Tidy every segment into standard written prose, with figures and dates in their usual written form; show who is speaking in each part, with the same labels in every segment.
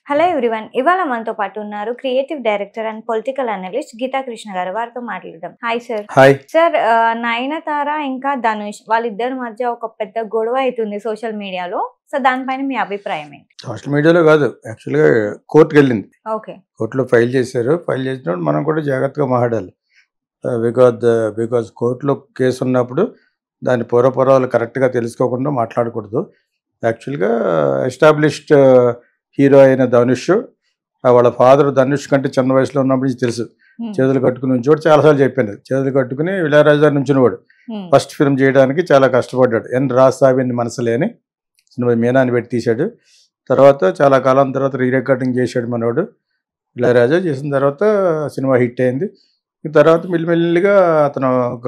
Speaker 1: Hello everyone, ఇవాళ మనతో పాటు ఉన్నారు creative director and political analyst Geeta Krishna garu. వారితో మాట్లాడదాం. Hi sir.
Speaker 2: Hi
Speaker 1: sir, Nayanthara ఇంకా ధనుష్ వాళ్ళిద్దరి మధ్య ఒక పెద్ద గొడవ అవుతుంది సోషల్ మీడియాలో. సో దానిపైన మీ అభిప్రాయం ఏంటి?
Speaker 2: సోషల్ మీడియాలో కాదు, యాక్చువల్గా కోర్టుకి వెళ్ళింది.
Speaker 1: ఓకే.
Speaker 2: కోర్టులో ఫైల్ చేశారు. ఫైల్ చేసినప్పుడు మనం కూడా జాగ్రత్తగా మాట్లాడాలి. బికాజ్ కోర్టులో కేసు ఉన్నప్పుడు దాని పూర్వపరాలు కరెక్ట్గా తెలుసుకోకుండా మాట్లాడకూడదు. యాక్చువల్గా ఎస్టాబ్లిష్డ్ హీరో అయిన ధనుష్, వాళ్ళ ఫాదర్ ధనుష్ కంటే చిన్న వయసులో ఉన్నప్పటి నుంచి తెలుసు. చేతులు కట్టుకుని ఉంచేవాడు. చాలాసార్లు చెప్పాను, చేతులు కట్టుకుని ఇళయరాజా నుంచినవాడు. ఫస్ట్ ఫిల్మ్ చేయడానికి చాలా కష్టపడ్డాడు. ఎన్ రాసావిని మనసులే అని సినిమా మీనాన్ని పెట్టి తీశాడు. తర్వాత చాలా కాలం తర్వాత రీ రికార్డింగ్ చేశాడు మనవాడు. ఇళయరాజా చేసిన తర్వాత సినిమా హిట్ అయింది. తర్వాత మెల్లిమెల్లిగా అతను ఒక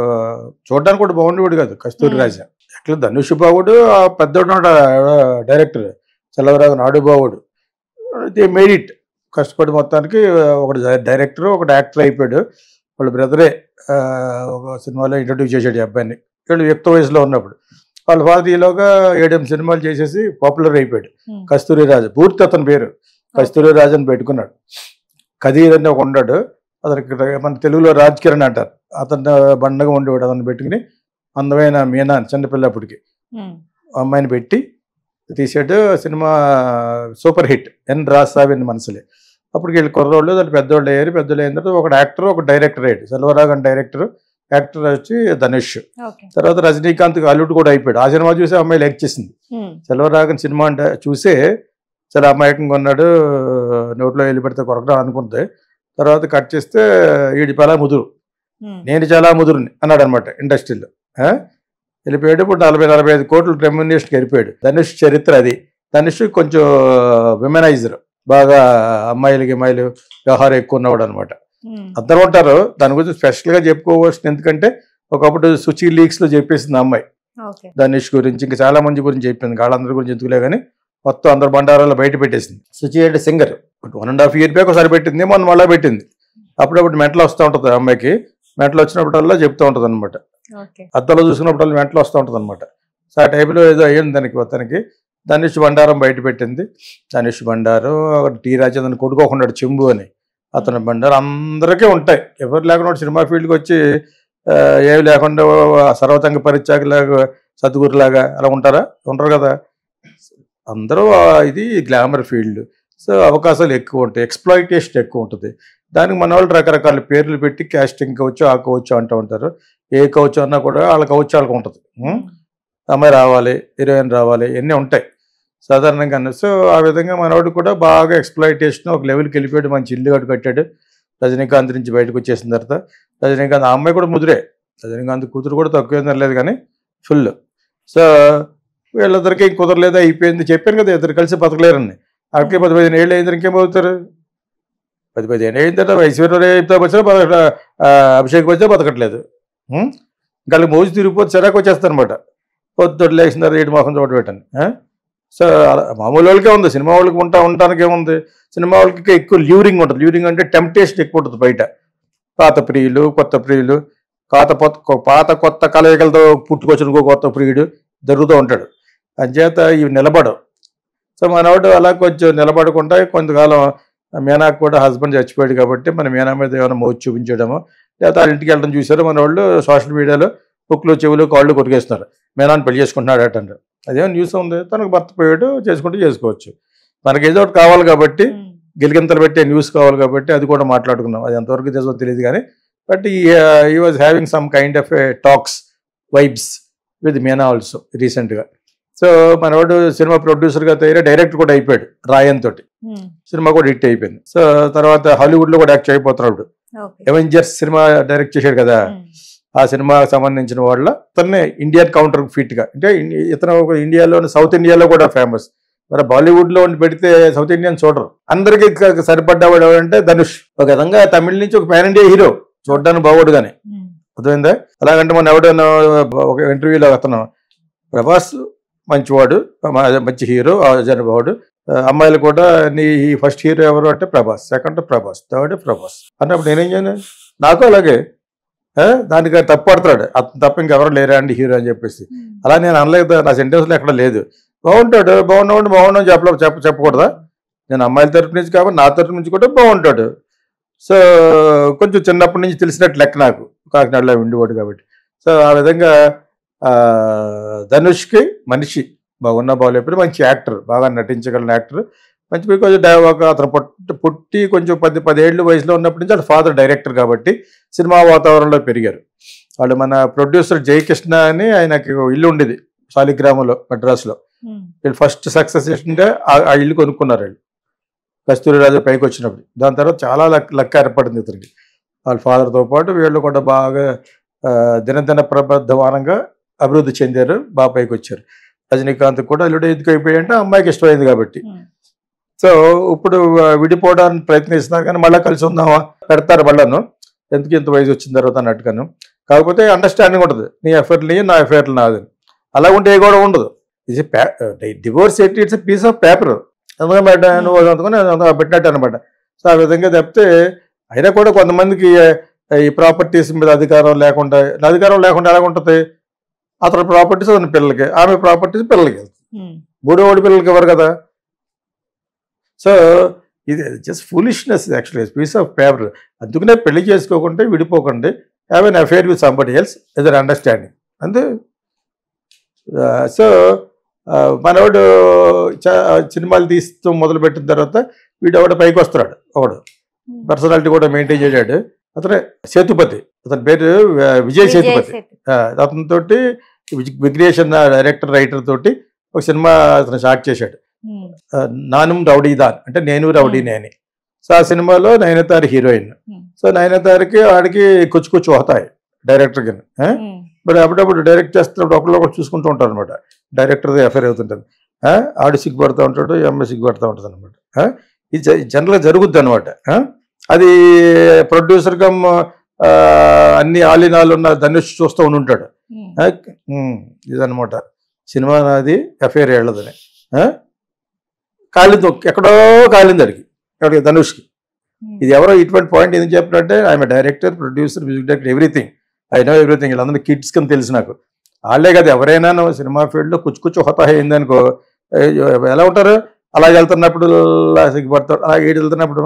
Speaker 2: చూడడానికి కూడా బాగుండేవాడు కాదు, కస్తూరి రాజా. యాక్చువల్ ధనుష్ బావుడు ఆ పెద్దోడు డైరెక్టర్ చలవరాజు నాడు బావుడు. They made it. కష్టపడి మొత్తానికి ఒకటి డైరెక్టర్ ఒకటి యాక్టర్ అయిపోయాడు. వాళ్ళ బ్రదరే ఒక సినిమాలో ఇంట్రడ్యూస్ చేశాడు ఈ అబ్బాయిని. వీళ్ళు యుక్త వయసులో ఉన్నప్పుడు వాళ్ళ ఫాదర్ ఈలోగా 7 సినిమాలు చేసేసి పాపులర్ అయిపోయాడు. కస్తూరి రాజు పూర్తి అతని పేరు కస్తూరి రాజు అని పెట్టుకున్నాడు. ఖదీర్ అని ఒక ఉన్నాడు, అతనికి మన తెలుగులో రాజ్ కిరణ్ అంటారు. అతను బండగా ఉండేవాడు. అతను పెట్టుకుని అందమైన మీనా చిన్నపిల్లప్పటికి అమ్మాయిని పెట్టి తీసాడు. Cinema super hit. ఎన్ రాసావిని మనసులే. అప్పటికి వీళ్ళు కుర్రోళ్ళు దాని పెద్దోళ్ళు అయ్యారు. పెద్దోళ్ళు అయిన తర్వాత ఒక యాక్టర్ ఒక డైరెక్టర్ అయ్యాడు. సెల్వరాఘవన్ డైరెక్టర్, యాక్టర్ వచ్చి ధనుష్. తర్వాత రజనీకాంత్ అల్లుడు కూడా అయిపోయాడు. ఆ సినిమా చూసి అమ్మాయి లైక్ చేసింది. సెల్వరాఘవన్ సినిమా అంటే చూసే చాలా అమాయకంగా ఉన్నాడు, నోట్లో వెళ్ళి పెడితే కొరకడం అనుకుంటే, తర్వాత కట్ చేస్తే వీడి చాలా ముదురు, నేను చాలా ముదురుని అన్నాడు అనమాట ఇండస్ట్రీలో. వెళ్ళిపోయాడు. ఇప్పుడు 40-45 కోట్లు రెమ్యునరేషన్కి వెళ్ళిపోయాడు. ధనుష్ చరిత్ర అది. ధనుష్ కొంచెం విమెనైజర్, బాగా అమ్మాయిలకి వ్యవహారం ఎక్కువ ఉన్నవాడు అనమాట. అందరూ ఉంటారు. దాని గురించి స్పెషల్గా చెప్పుకోవాల్సింది ఎందుకంటే ఒకప్పుడు సుచి లీక్స్లో చెప్పేసింది అమ్మాయి ధనుష్ గురించి, ఇంకా చాలా మంది గురించి చెప్పింది. వాళ్ళందరి గురించి ఎందుకులే కానీ మొత్తం అందరు బండారాల్లో బయట పెట్టేసింది. సుచి అంటే సింగర్ 1.5 year బ్యాక్ ఒకసారి పెట్టింది, మొన్న మళ్ళీ పెట్టింది. అప్పుడప్పుడు మెంటలు వస్తూ ఉంటుంది అమ్మాయికి. మెంటలు వచ్చినప్పుడల్లా చెప్తూ ఉంటుంది అనమాట. అద్దంలో చూసుకున్నప్పుడు మెంటలు వస్తూ ఉంటుంది అనమాట. సో ఆ టైప్లో ఏదో అయ్యింది దానికి. మొత్తానికి ధనుష్ బండారం బయట పెట్టింది. ధనుష్ బండారు, టీ రాజేంద్రన్ కొడుకోకుండా చెంబు అని అతని బండారు అందరికీ ఉంటాయి. ఎవరు లేకుండా సినిమా ఫీల్డ్కి వచ్చి ఏమి లేకుండా సర్వతంగ పరిత్యాగలాగా సద్గురులాగా అలా ఉంటారా? ఉండరు కదా. అందరూ ఇది గ్లామర్ ఫీల్డ్. సో అవకాశాలు ఎక్కువ ఉంటాయి, ఎక్స్ప్లాయిటేషన్ ఎక్కువ ఉంటుంది. దానికి మన వాళ్ళు రకరకాల పేర్లు పెట్టి క్యాస్టింగ్ కవచ్చు, ఆ కవచ్చు అంటూ ఉంటారు. ఏ కవచ్చు అన్నా కూడా వాళ్ళ కవచ్చు వాళ్ళకి ఉంటుంది. అమ్మాయి రావాలి, హీరోయిన్ రావాలి, ఇవన్నీ ఉంటాయి సాధారణంగా. సో ఆ విధంగా మనవాడు కూడా బాగా ఎక్స్ప్లాయిటేషన్ ఒక లెవెల్కి వెళ్ళిపోయాడు. మంచి ఇల్లు కట్టాడు. రజనీకాంత్ నుంచి బయటకు వచ్చేసిన తర్వాత రజనీకాంత్, ఆ అమ్మాయి కూడా ముదిరే. రజనీకాంత్ కూతురు కూడా తక్కువ లేదు కానీ ఫుల్. సో వీళ్ళిద్దరికి కుదరలేదు, అయిపోయింది. చెప్పాను కదా ఇద్దరు కలిసి బతకలేరని. అక్కడికి 10-15 ఏళ్ళు అయిన ఇంకేం బతుకుతారు? 10-15 ఏళ్ళు అయిన తర్వాత ఐశ్వర్యతో వచ్చినా అభిషేక్ వచ్చినా బతకట్లేదు. ఇంకా మోజు తిరిగిపోతే చిరాకు వచ్చేస్తారు అనమాట. పొద్దుడు లేచినారు ఏడు మొహం చోట పెట్టండి. సో మామూలు వాళ్ళకే ఉంది, సినిమా వాళ్ళకి ఉండటానికి ఏముంది? సినిమా వాళ్ళకి ఎక్కువ ల్యూరింగ్ ఉంటుంది. ల్యూరింగ్ అంటే టెంప్టేషన్ ఎక్కువ ఉంటుంది బయట. పాత ప్రియులు, కొత్త ప్రియులు, పాత కొత్త కలయికలతో పుట్టుకొచ్చిన ఇంకో కొత్త ప్రియుడు జరుగుతూ ఉంటాడు. అంచేత ఇవి నిలబడవు. సో మనవాడు అలా కొంచెం నిలబడకుండా కొంతకాలం మీనాకు కూడా హస్బెండ్ చచ్చిపోయాడు కాబట్టి మన మీనా మీద ఏమైనా మోజు చూపించడమో లేకపోతే వాళ్ళ ఇంటికి వెళ్ళడం చూసారు మన వాళ్ళు సోషల్ మీడియాలో. బుక్లు, చెవులు, కాళ్ళు కొరికేస్తున్నారు. మీనాన్ని పెళ్లి చేసుకుంటున్నాడు అంటారు. అదేమో న్యూస్ ఉంది. తనకు భర్త పోయాడు, చేసుకోవచ్చు. మనకి ఏదో ఒకటి కావాలి కాబట్టి, గిలిగింతలు పెట్టే న్యూస్ కావాలి కాబట్టి అది కూడా మాట్లాడుకున్నాం. అది ఎంతవరకు నిజమో తెలియదు కానీ, బట్ ఈ was having some kind of talks vibes with Meena also రీసెంట్గా. సో మనవాడు సినిమా ప్రొడ్యూసర్గా తయారై డైరెక్టర్ కూడా అయిపోయాడు రాయన్ తోటి. సినిమా కూడా హిట్ అయిపోయింది. సో తర్వాత హాలీవుడ్లో కూడా యాక్ట్ అయిపోతున్నాడు. అవెంజర్స్ సినిమా డైరెక్ట్ చేశాడు కదా, ఆ సినిమాకి సంబంధించిన వాళ్ళ ఇతన్నే ఇండియన్ కౌంటర్ ఫిట్గా. అంటే ఇతను ఇండియాలో, సౌత్ ఇండియాలో కూడా ఫేమస్. మరి బాలీవుడ్లో పెడితే సౌత్ ఇండియన్ చూడరు. అందరికీ సరిపడ్డవాడు ఎవరంటే ధనుష్. ఒక విధంగా తమిళ నుంచి ఒక పాన్ ఇండియా హీరో, చూడడానికి బాగోడు కానీ. అర్థమైందా? అలాగంటే మన ఎవడన్నా ఒక ఇంటర్వ్యూలో అతను ప్రభాస్ మంచివాడు, మంచి హీరో, జనబావుడు. అమ్మాయిలు కూడా నీ ఫస్ట్ హీరో ఎవరు అంటే ప్రభాస్, సెకండ్ ప్రభాస్, థర్డ్ ప్రభాస్ అన్నప్పుడు నేనేం చేయను? నాకు అలాగే దానికి తప్పుపడతాడు. అతను తప్ప ఇంకెవరు లేరా అండి హీరో అని చెప్పేసి. అలా నేను అనలేదు, నా సెంటెన్స్లో ఎక్కడ లేదు. బాగుంటాడు, బాగున్నాడు చెప్పకూడదా? నేను అమ్మాయిల తరపు నుంచి కాబట్టి నా తరపు నుంచి కూడా బాగుంటాడు. సో కొంచెం చిన్నప్పటి నుంచి తెలిసినట్టు లెక్క నాకు, కాకినాడలో ఉండేవాడు కాబట్టి. సో ఆ విధంగా ధనుష్కి మనిషి బాగున్నా బాగోలేకపోయినా మంచి యాక్టర్, బాగా నటించగలిగిన యాక్టర్, మంచి బికాజ్ అతను పుట్టి కొంచెం 10 ఏళ్ళ వయసులో ఉన్నప్పటి నుంచి వాళ్ళ ఫాదర్ డైరెక్టర్ కాబట్టి సినిమా వాతావరణంలో పెరిగారు. వాళ్ళు మన ప్రొడ్యూసర్ జయకృష్ణ అని ఆయనకి ఇల్లు ఉండేది శాలిగ్రామంలో మద్రాసులో. వీళ్ళు ఫస్ట్ సక్సెస్ చేసింటే ఆ ఇల్లు కొనుక్కున్నారు వీళ్ళు కస్తూరిరాజు పైకి వచ్చినప్పుడు. దాని తర్వాత చాలా లక్ ఏర్పడింది ఇతనికి. వాళ్ళ ఫాదర్తో పాటు వీళ్ళు కూడా బాగా దినదిన ప్రబద్ధమానంగా అభివృద్ధి చెందారు, బాగా పైకి వచ్చారు. రజనీకాంత్ కూడా అల్లుడు ఎందుకు అయిపోయాయంటే అమ్మాయికి ఇష్టమైంది కాబట్టి. సో ఇప్పుడు విడిపోవడానికి ప్రయత్నిస్తున్నారు కానీ మళ్ళీ కలిసి ఉందామా పెడతారు వాళ్ళను, ఎందుకు ఇంత వయసు వచ్చిన తర్వాత అన్నట్టుగాను. కాకపోతే అండర్స్టాండింగ్ ఉంటుంది, నీ ఎఫర్ట్లు నీ, నా ఎఫర్ట్లు నాది. అలా ఉంటే ఏ కూడా ఉండదు. ఇది డివోర్స్ ఏంటి, ఇట్స్ పీస్ ఆఫ్ పేపర్, ఎందుకంటే నువ్వు అందుకుని పెట్టినట్టు అనమాట. సో ఆ విధంగా చెప్తే అయినా కూడా కొంతమందికి ఈ ప్రాపర్టీస్ మీద అధికారం లేకుండా ఎలా ఉంటుంది, అతని ప్రాపర్టీస్ అతని పిల్లలకి, ఆమె ప్రాపర్టీస్ పిల్లలకి వెళ్తుంది, మూడోవాడి పిల్లలకి ఎవరు కదా. సో ఇది just foolishness actually, piece of paper. అందుకనే పెళ్లి చేసుకోకుండా విడిపోకండి, have an affair with somebody else is an understanding అంతే. సో మనవాడు సినిమాలు తీస్తూ మొదలుపెట్టిన తర్వాత వీడు ఒకటి పైకి వస్తున్నాడు, ఒకడు పర్సనాలిటీ కూడా మెయింటైన్ చేశాడు. అతనే సేతుపతి, అతని పేరు విజయ్ సేతుపతి. అతనితో విఘ్నేషన్ డైరెక్టర్ రైటర్ తోటి ఒక సినిమా అతను స్టార్ట్ చేశాడు, నానుం రౌడీదాన్ అంటే నేను రౌడీనే అని. సో ఆ సినిమాలో నయనతార హీరోయిన్. సో నయనతారకి ఆడికి కూర్చు అవుతాయి డైరెక్టర్ కింద. బట్ అప్పుడప్పుడు డైరెక్ట్ చేస్తున్నప్పుడు ఒకళ్ళు చూసుకుంటూ ఉంటారు అనమాట, డైరెక్టర్ది అఫేర్ అవుతుంటుంది. ఆడు సిగ్గుపడుతూ ఉంటాడు, ఈ అమ్మాయి సిగ్గుపడుతూ ఉంటుంది అనమాట. ఇది జనరల్గా జరుగుద్ది అనమాట. అది ప్రొడ్యూసర్ కమ్ అన్ని ఆలినాలు ఉన్న ధనుష్ చూస్తూ ఉంటాడు. ఇదనమాట సినిమా నాది, అఫేర్ వెళ్ళదని. కాలింది, ఎక్కడో కాలింది అడిగి ధనుష్కి. ఇది ఎవరో ఇటువంటి పాయింట్ ఎందుకు చెప్పినట్టే, I'm director, producer, music director, everything, I know everything. వీళ్ళందరూ కిడ్స్ కింద తెలుసు నాకు. వాళ్ళే కదా ఎవరైనా సినిమా ఫీల్డ్లో కుచ్చు హోతా అయిందనుకో ఎలా ఉంటారు, అలాగే వెళ్తున్నప్పుడు సిగ్గుపడతాడు, అలాగే ఏడు వెళ్తున్నప్పుడు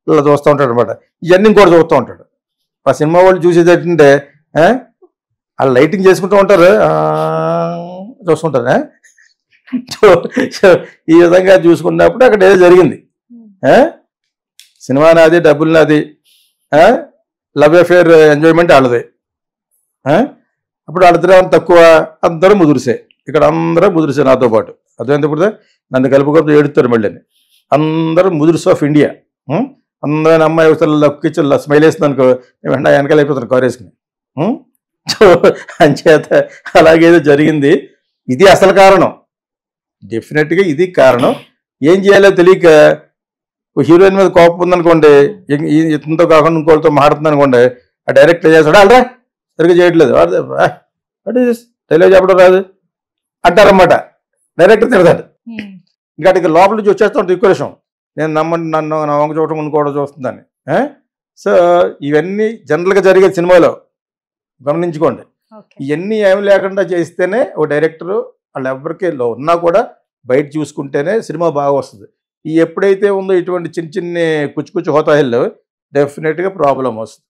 Speaker 2: ఇలా చూస్తూ ఉంటాడు అనమాట. ఇవన్నీ కూడా చూస్తూ ఉంటాడు. ఆ సినిమా వాళ్ళు చూసేది ఏంటంటే వాళ్ళు లైటింగ్ చేసుకుంటూ ఉంటారు, చూస్తుంటారు. ఈ విధంగా చూసుకున్నప్పుడు అక్కడ ఏదో జరిగింది. సినిమా నాది, డబ్బులు నాది, లవ్ అఫేర్ ఎంజాయ్మెంట్ వాళ్ళది. అప్పుడు వాళ్ళిద్దరు తక్కువ, అందరూ ముదురుసే. ఇక్కడ అందరూ ముదురుసే నాతో పాటు. అదేంటప్పుడు నన్ను కలుపుకొని ఏడుతారు మళ్ళీ. అందరూ ముదురుసు ఆఫ్ ఇండియా. అందరూ అమ్మాయి లక్కిచ్చి స్మైల్ వేస్తుంది అనుకో, వెంటనే వెనకాల అయిపోతారు కారు వేసుకుని. సో అంచేత అలాగేదో జరిగింది. ఇది అసలు కారణం, డెఫినెట్గా ఇది కారణం. ఏం చేయాలో తెలియక హీరోయిన్ మీద కోపం ఉందనుకోండి, ఇతనితో కాకుండా ఇంకోళ్ళతో మాట్లాడుతుంది అనుకోండి, ఆ డైరెక్టర్ చేస్తాడు, అల్రా సరిగ్గా చేయట్లేదు, డైలాగ్ చెప్పడం రాదు అంటారన్నమాట. డైరెక్టర్ తిడతాడు. ఇంకా ఇక లోపల నుంచి వచ్చేస్తూ ఉంటుంది ఎక్కువ విషయం, నేను నన్ను నా వంక చూడటం ఇంకోటి చూస్తుందని. సో ఇవన్నీ జనరల్గా జరిగే సినిమాలో గమనించుకోండి. ఇవన్నీ ఏమి లేకుండా చేస్తేనే ఓ డైరెక్టరు వాళ్ళు ఎవరికి ఉన్నా కూడా బయట చూసుకుంటేనే సినిమా బాగా వస్తుంది. ఈ ఎప్పుడైతే ఉందో ఇటువంటి చిన్న కుచ్చు హోతాయిల్లో డెఫినెట్గా ప్రాబ్లం వస్తుంది.